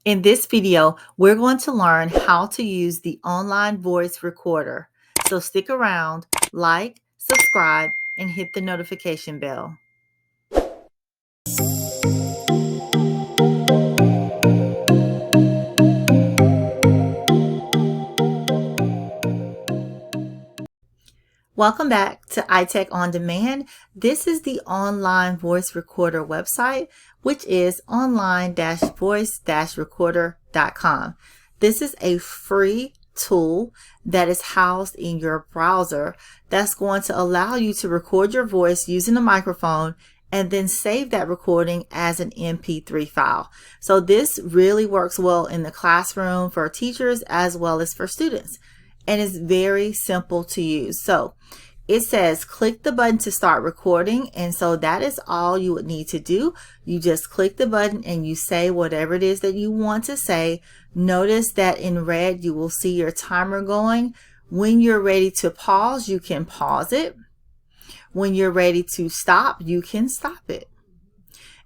In this video, we're going to learn how to use the online voice recorder. So stick around, like, subscribe, and hit the notification bell. Welcome back to iTech On Demand. This is the online voice recorder website, which is online-voice-recorder.com. This is a free tool that is housed in your browser that's going to allow you to record your voice using a microphone and then save that recording as an MP3 file. So this really works well in the classroom for teachers as well as for students. And it's very simple to use. So it says click the button to start recording, and so that is all you would need to do. You just click the button and you say whatever it is that you want to say. Notice that in red you will see your timer going. When you're ready to pause, you can pause it. When you're ready to stop, you can stop it.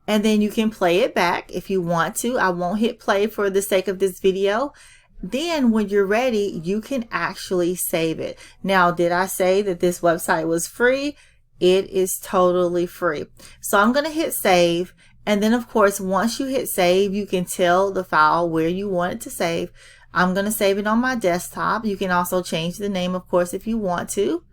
And then you can play it back if you want to. I won't hit play for the sake of this video. Then when you're ready, you can actually save it. Now, did I say that this website was free? It is totally free. So I'm going to hit save. And then of course, once you hit save, you can tell the file where you want it to save. I'm going to save it on my desktop. You can also change the name, of course, if you want to.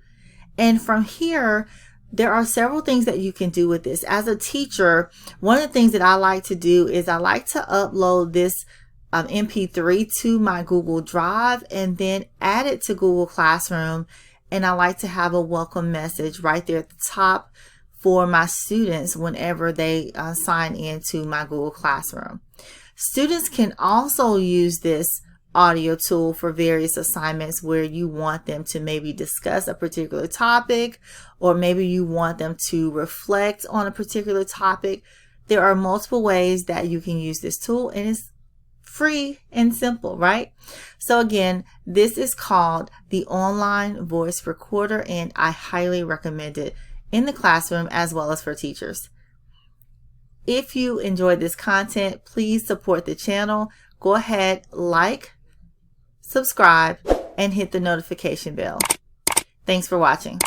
And from here, there are several things that you can do with this. As a teacher, one of the things that I like to do is I like to upload this MP3 to my Google Drive and then add it to Google Classroom. And I like to have a welcome message right there at the top for my students whenever they sign into my Google Classroom. Students can also use this audio tool for various assignments where you want them to maybe discuss a particular topic, or maybe you want them to reflect on a particular topic. There are multiple ways that you can use this tool, and it's free and simple, right? So again, this is called the online voice recorder, and I highly recommend it in the classroom as well as for teachers. If you enjoyed this content, please support the channel. Go ahead, like, subscribe, and hit the notification bell. Thanks for watching.